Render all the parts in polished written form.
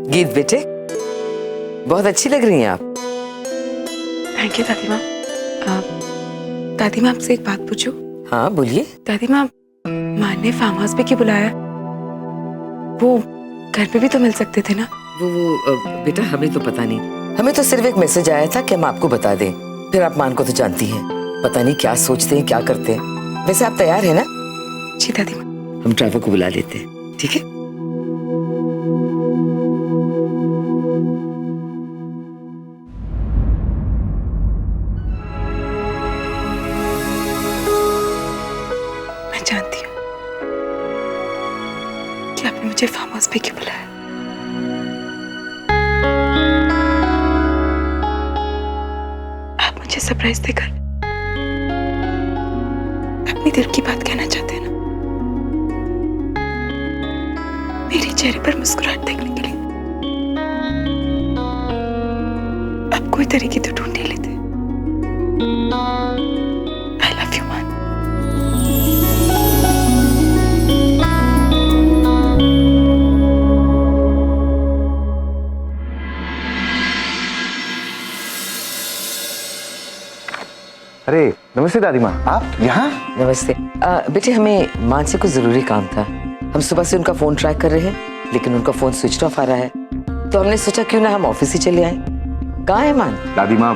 गीत बेटे, बहुत अच्छी लग रही हैं आप। थैंक यू दादी माँ। दादी माँ आपसे एक बात पूछूं? हाँ बोलिए। दादी माँ, माँ ने फार्म हाउस पे क्यों बुलाया? वो घर पे भी तो मिल सकते थे ना। वो बेटा हमें तो पता नहीं, हमें तो सिर्फ एक मैसेज आया था कि हम आपको बता दें। फिर आप मान को तो जानती हैं, पता नहीं क्या सोचते हैं क्या करते हैं। वैसे आप तैयार है ना? जी दादी माँ। हम ड्राइवर को बुला लेते हैं, ठीक है? मैं जानती हूँ कि आपने मुझे फार्म हाउस पे क्यों बुलाया। आप मुझे सरप्राइज देकर अपनी दिल की बात कहना चाहते हैं ना? मेरे चेहरे पर मुस्कुराहट देखने के लिए आप कोई तरीके तो ढूंढ ही लेते। I love you, man. अरे नमस्ते दादी माँ, आप यहाँ? नमस्ते। बेटे हमें मान से कुछ जरूरी काम था। हम सुबह से उनका फोन ट्राई कर रहे हैं लेकिन उनका फोन स्विच ऑफ आ रहा है, तो हमने सोचा क्यों ना हम ऑफिस ही चले आए। कहाँ है मान? दादी माँ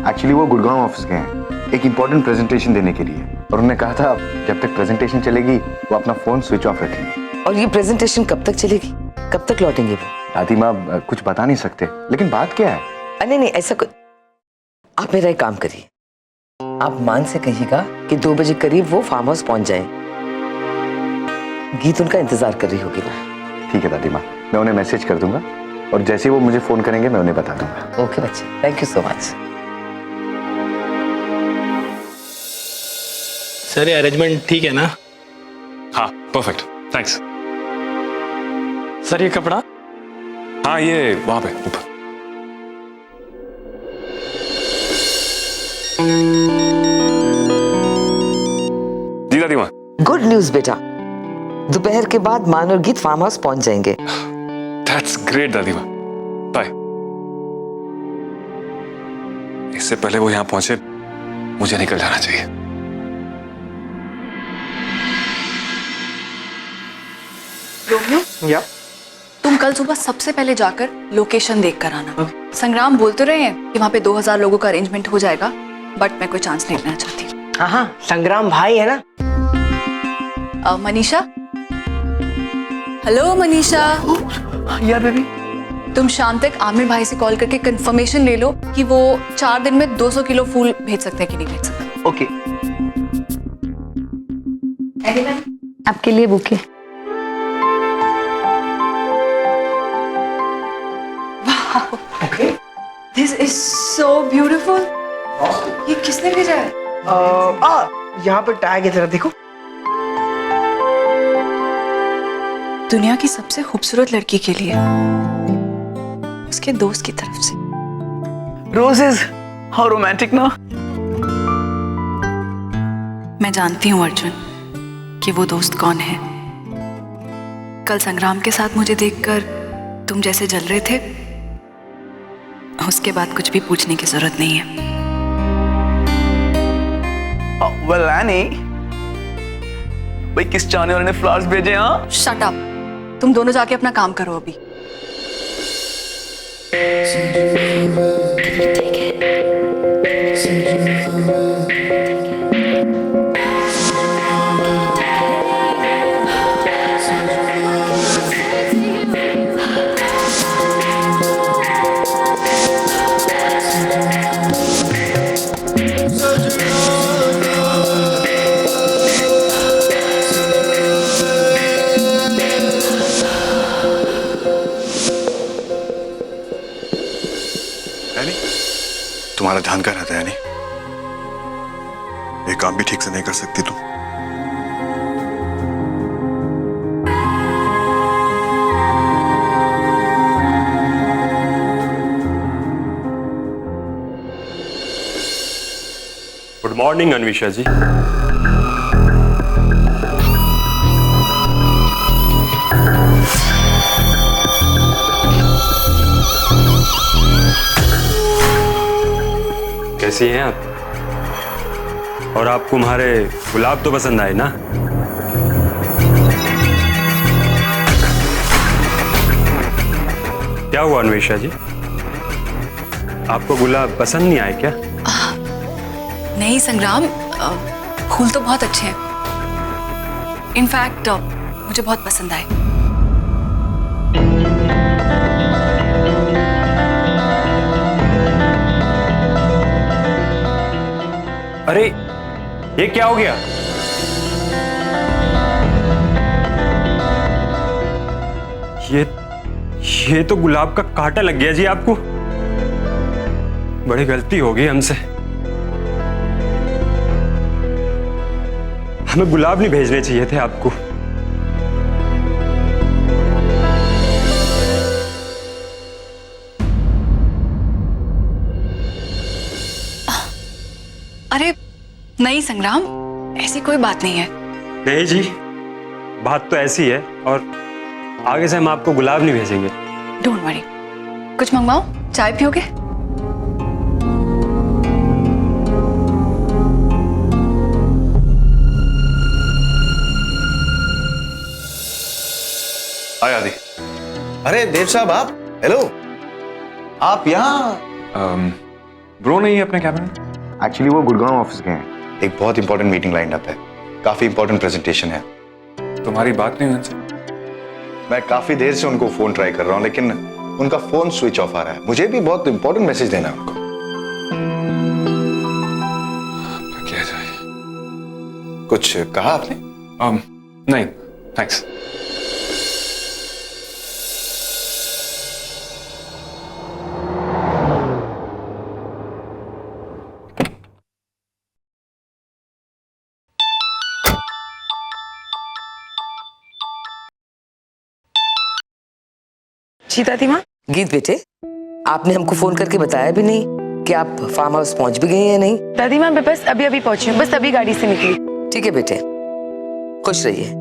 एक्चुअली वो गुड़गांव ऑफिस गए हैं एक इम्पोर्टेंट प्रेजेंटेशन देने के लिए, और उन्होंने कहा था जब तक प्रेजेंटेशन चलेगी वो अपना फोन स्विच ऑफ रखेंगे। और ये प्रेजेंटेशन कब तक चलेगी, कब तक लौटेंगे वो? दादी माँ कुछ बता नहीं सकते, लेकिन बात क्या है? नहीं नहीं ऐसा कुछ, आप मेरा एक काम करिए, आप मान से कहिएगा कि 2 बजे करीब वो फार्म हाउस पहुंच जाए। गीत उनका इंतजार कर रही होगी ना। ठीक है दादी माँ, मैं उन्हें मैसेज कर दूंगा और जैसे ही वो मुझे फोन करेंगे मैं उन्हें बता दूंगा। ओके बच्चे, thank you so much. Sir ये अरेंजमेंट ठीक है ना? हाँ परफेक्ट, थैंक्स। सर ये कपड़ा? हाँ ये वहां पे ऊपर। जी दादी माँ। गुड न्यूज बेटा, दोपहर के बाद मान और गीत फार्म हाउस पहुंच जाएंगे। दैट्स ग्रेट दादी माँ, बाय। इससे पहले वो यहाँ पहुंचे मुझे निकल जाना चाहिए। रोमियो, या तुम कल सुबह सबसे पहले जाकर लोकेशन देख कर आना। संग्राम बोलते रहे हैं कि वहाँ पे 2000 लोगों का अरेंजमेंट हो जाएगा, बट मैं कोई चांस नहीं लेना चाहती। हाँ संग्राम भाई है ना। मनीषा, हेलो मनीषा। या बेबी, तुम शाम तक आमिर भाई से कॉल करके कंफर्मेशन ले लो कि वो 4 दिन में 200 किलो फूल भेज सकते हैं कि नहीं भेज सकते। ओके। आपके लिए bouquet. This is so beautiful. ये किसने भेजा है? यहाँ पर टैग है, जरा देखो। दुनिया की सबसे खूबसूरत लड़की के लिए उसके दोस्त की तरफ से। रोजेस, हाउ रोमांटिक ना। मैं जानती हूँ अर्जुन कि वो दोस्त कौन है। कल संग्राम के साथ मुझे देखकर तुम जैसे जल रहे थे, उसके बाद कुछ भी पूछने की जरूरत नहीं है। वेल एनी, भाई किस चाहने वाले ने फ्लावर्स भेजे? हाँ शट अप, तुम दोनों जाके अपना काम करो अभी। तुम्हारा ध्यान कहाँ रहता है यानी? ये काम भी ठीक से नहीं कर सकती तुम? गुड मॉर्निंग अन्विषा जी। कैसी हैं आप? और आपको हमारे गुलाब तो पसंद आए ना? क्या हुआ अन्वेषा जी, आपको गुलाब पसंद नहीं आए क्या? नहीं संग्राम, फूल तो बहुत अच्छे हैं। इनफैक्ट मुझे बहुत पसंद आए। अरे ये क्या हो गया? ये तो गुलाब का कांटा लग गया जी आपको। बड़ी गलती हो गई हमसे। हमें गुलाब नहीं भेजने चाहिए थे आपको। अरे नहीं संग्राम, ऐसी कोई बात नहीं है। नहीं जी, बात तो ऐसी है, और आगे से हम आपको गुलाब नहीं भेजेंगे। Don't worry. कुछ मंगवाओ? चाय पियोगे? हाय आदि। अरे देव साहब, आप हेलो, आप यहाँ? ब्रो नहीं है अपने कैबिन में? एक्चुअली वो गुड़गांव ऑफिस गए हैं, एक बहुत इंपॉर्टेंट मीटिंग लाइन अप है, काफी इंपॉर्टेंट प्रेजेंटेशन है। तुम्हारी बात नहीं हुई उनसे? मैं काफी देर से उनको फोन ट्राई कर रहा हूँ, लेकिन उनका फोन स्विच ऑफ आ रहा है। मुझे भी बहुत इंपॉर्टेंट मैसेज देना है उनको। क्या किया जाए? कुछ कहा आपने? नहीं थैंक्स। जी दादी माँ। गीत बेटे, आपने हमको फोन करके बताया भी नहीं कि आप फार्म हाउस पहुंच भी गई या नहीं। दादी माँ मैं बस अभी पहुंची हूँ, बस अभी गाड़ी से निकली। ठीक है बेटे, खुश रहिए।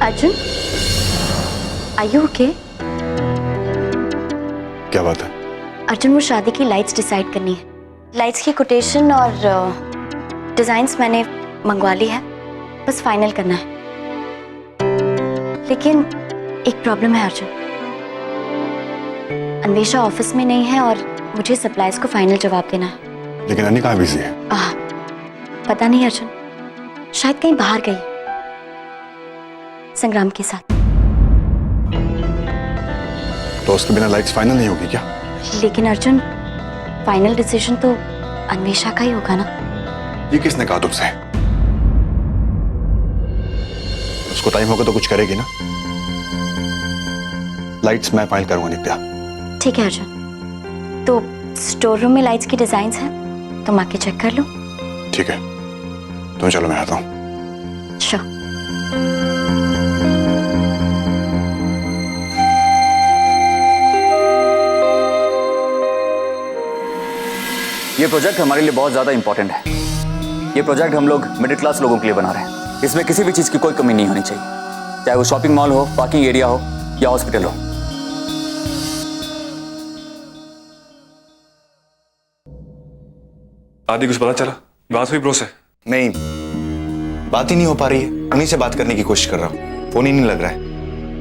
Arjun, are you okay? क्या बात है? अर्जुन, वो शादी की लाइट्स डिसाइड करनी है। लाइट्स की कोटेशन और डिजाइन्स मैंने मंगवा ली है, बस फाइनल करना है। लेकिन एक प्रॉब्लम है अर्जुन, अन्वेषा ऑफिस में नहीं है और मुझे सप्लाईज को फाइनल जवाब देना है। लेकिन अन्य कहाँ बिजी है? पता नहीं अर्जुन, शायद कहीं बाहर गई संग्राम के साथ। तो उसके बिना लाइट्स फाइनल नहीं होगी क्या? लेकिन अर्जुन, फाइनल डिसीजन तो अन्वेषा का ही होगा ना। ये किसने कहा तुमसे? उसको टाइम होगा तो कुछ करेगी ना। लाइट्स मैं फाइनल करूंगा नित्या। ठीक है अर्जुन, तो स्टोर रूम में लाइट्स की डिजाइन्स हैं, तुम आके चेक कर लो। ठीक है, तुम चलो, मैं आता हूँ। श्योर। ये प्रोजेक्ट हमारे लिए बहुत ज़्यादा इंपॉर्टेंट है। ये प्रोजेक्ट हम लोग मिडिल क्लास लोगों के लिए बना रहे हैं। इसमें किसी भी चीज़ की कोई कमी नहीं होनी चाहिए, चाहे वो शॉपिंग मॉल हो, पार्किंग एरिया हो या हॉस्पिटल हो। आदि कुछ पता चला? बात हुई ब्रो से? नहीं, बात ही नहीं हो पा रही है। उन्हीं से बात करने की कोशिश कर रहा हूँ, फोन ही नहीं लग रहा है।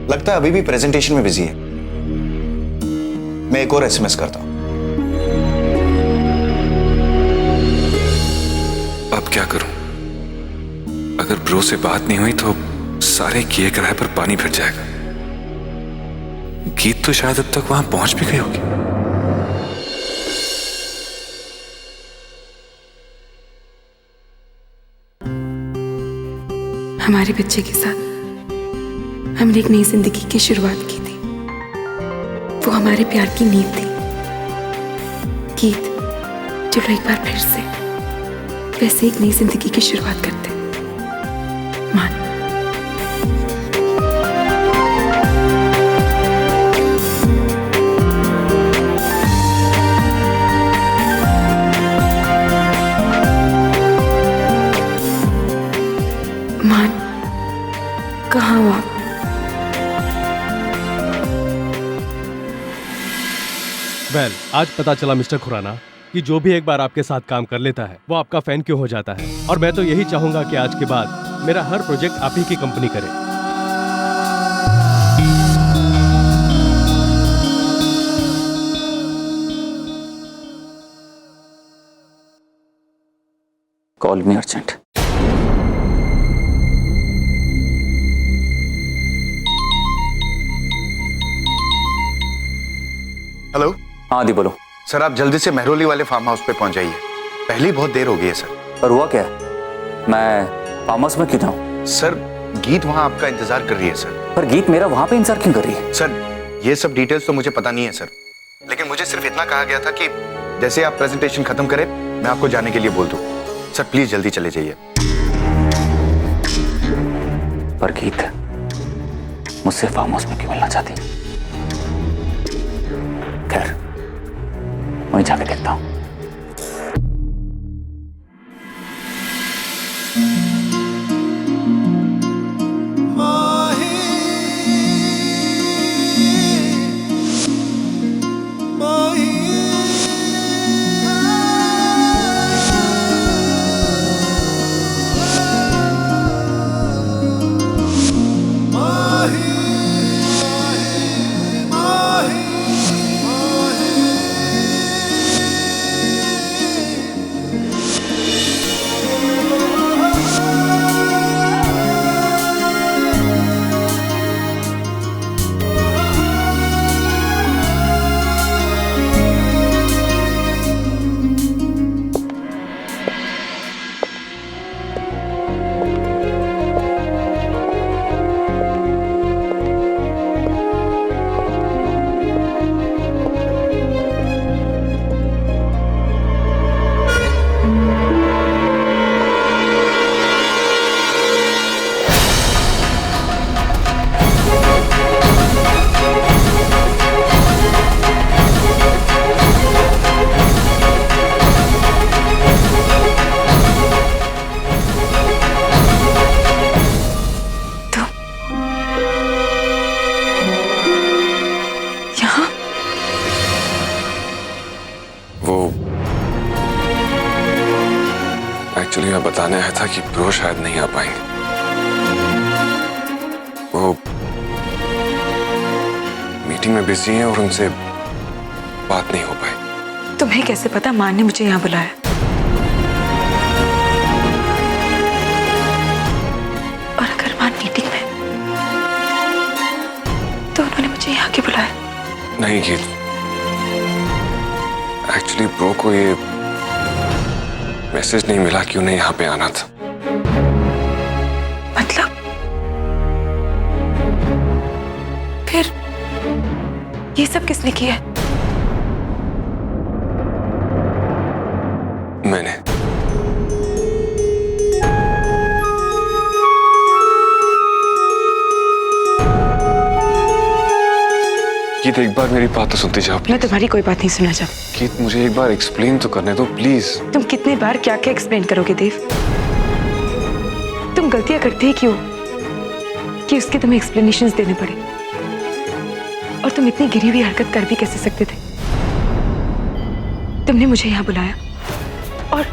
लगता है अभी भी प्रेजेंटेशन में बिजी है। मैं एक और एसएमएस करता हूँ। अब क्या करूं? अगर ब्रो से बात नहीं हुई तो सारे किए किराए पर पानी फिर जाएगा। गीत तो शायद अब तक वहां पहुंच भी गई होगी। हमारे बच्चे के साथ हमने एक नई जिंदगी की शुरुआत की थी। वो हमारे प्यार की नींव थी। गीत, चलो एक बार फिर से वैसे एक नई जिंदगी की शुरुआत करते हैं। मान। मान, कहाँ हो आप? वेल, आज पता चला मिस्टर खुराना कि जो भी एक बार आपके साथ काम कर लेता है वो आपका फैन क्यों हो जाता है। और मैं तो यही चाहूंगा कि आज के बाद मेरा हर प्रोजेक्ट आप ही की कंपनी करे। कॉल मी अर्जेंट। हेलो। हाँ दी बोलो। सर आप जल्दी से मेहरोली वाले फार्म हाउस पे पहुंच जाइए, पहले ही बहुत देर हो गई है सर। पर हुआ क्या है? मैं फार्म हाउस में क्यों जाऊं? सर गीत वहां आपका इंतजार कर रही है सर। पर गीत मेरा वहां पे इंतजार क्यों कर रही है? सर ये सब डिटेल्स तो मुझे पता नहीं है सर, लेकिन मुझे सिर्फ इतना कहा गया था कि जैसे आप प्रेजेंटेशन खत्म करें मैं आपको जाने के लिए बोल दूं। सर प्लीज जल्दी चले जाइए। पर गीत मुझसे फार्म हाउस में क्यों मिलना चाहती? खैर वहीं जाके देखता हूं। एक्चुअली मैं बताने आया था कि ब्रो शायद नहीं आ पाएंगे। वो मीटिंग में बिजी हैं और उनसे बात नहीं हो पाई। तुम्हें कैसे पता मान ने मुझे यहाँ बुलाया? और अगर मान मीटिंग में तो उन्होंने मुझे यहाँ क्यों बुलाया? नहीं गीत, एक्चुअली ब्रो को ये मैसेज नहीं मिला कि उन्हें यहाँ पे आना था। मतलब फिर ये सब किसने किया? मैंने। गीत एक बार मेरी बात तो सुनती जाओ। मैं तुम्हारी कोई बात नहीं सुनना चाहती। गीत मुझे एक बार एक्सप्लेन तो करने दो प्लीज। तुम कितने बार क्या क्या एक्सप्लेन करोगे देव? तुम गलतियां करते ही क्यों कि उसके तुम्हें एक्सप्लेनेशंस देने पड़े? और तुम इतनी गिरी हुई हरकत कर भी कैसे सकते थे? तुमने मुझे यहाँ बुलाया और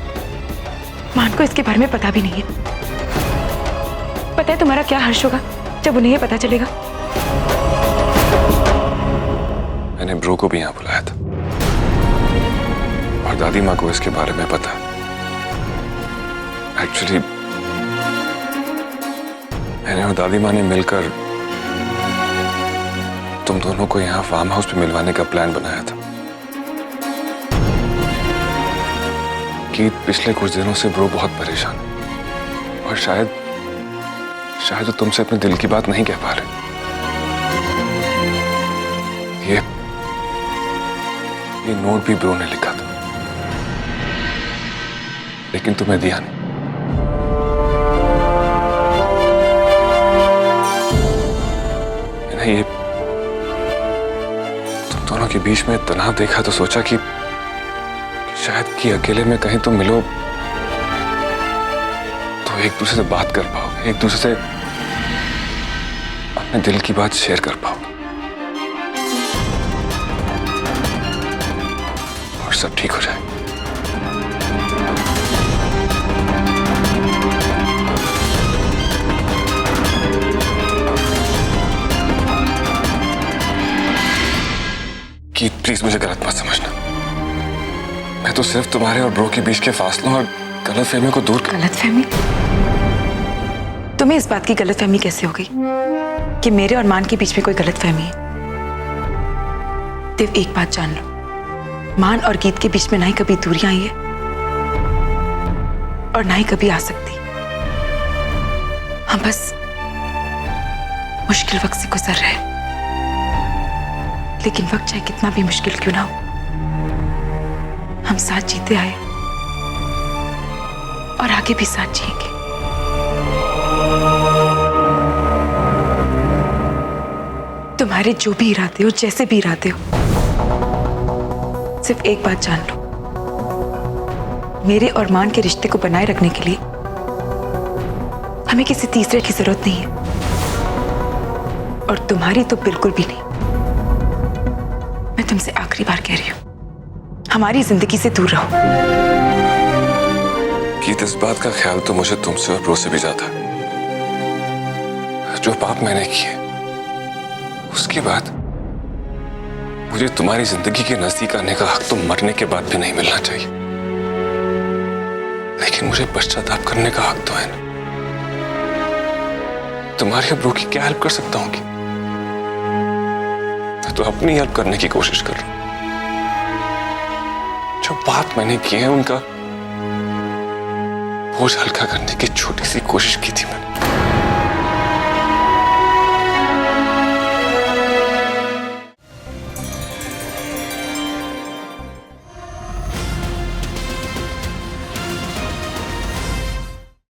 मान को इसके बारे में पता भी नहीं है। पता है तुम्हारा क्या हर्ष होगा जब उन्हें ये पता चलेगा? मैंने ब्रो को भी यहाँ बुलाया था और दादी माँ को इसके बारे में पता। एक्चुअली मैंने और दादी माँ ने मिलकर तुम दोनों को यहाँ फार्म हाउस पे मिलवाने का प्लान बनाया था। कि पिछले कुछ दिनों से ब्रो बहुत परेशान और शायद वो तुमसे अपने दिल की बात नहीं कह पा रहे। ये नोट भी ब्रो ने लिखा था लेकिन तुम्हें दिया नहीं। मैंने ये तुम दोनों के बीच में तनाव देखा तो सोचा कि शायद कि अकेले में कहीं तुम मिलो तो एक दूसरे से बात कर पाओगे, एक दूसरे से अपने दिल की बात शेयर कर पाओगे और सब ठीक हो जाए। कि प्लीज मुझे गलत मत समझना, मैं तो सिर्फ तुम्हारे और ब्रो के बीच के फासलों और गलतफहमी को दूर कर। गलतफहमी? तुम्हें इस बात की गलतफहमी कैसे हो गई कि मेरे और मान के बीच में कोई गलतफहमी है? सिर्फ एक बात जान लो, मान और गीत के बीच में ना ही कभी दूरियां आई है और ना ही कभी आ सकती। हम बस मुश्किल वक्त से गुजर रहे हैं, लेकिन वक्त चाहे कितना भी मुश्किल क्यों ना हो, हम साथ जीते आए और आगे भी साथ जिएंगे। तुम्हारे जो भी इरादे हो, जैसे भी इरादे हो, सिर्फ एक बात जान लो, मेरे और मान के रिश्ते को बनाए रखने के लिए हमें किसी तीसरे की जरूरत नहीं है, और तुम्हारी तो बिल्कुल भी नहीं। मैं तुमसे आखिरी बार कह रही हूं, हमारी जिंदगी से दूर रहो। गीत, इस बात का ख्याल तो मुझे तुमसे और ब्रो से भी ज्यादा है। जो पाप मैंने किए उसके बाद मुझे तुम्हारी जिंदगी के नजदीक आने का हक तो मरने के बाद भी नहीं मिलना चाहिए, लेकिन मुझे पश्चाताप करने का हक तो है ना। तुम्हारी और ब्रो की क्या हेल्प कर सकता हूं? कि मैं तो अपनी हेल्प करने की कोशिश कर रहा हूं। जो पाप मैंने किए हैं उनका बोझ हल्का करने की छोटी सी कोशिश की थी मैंने।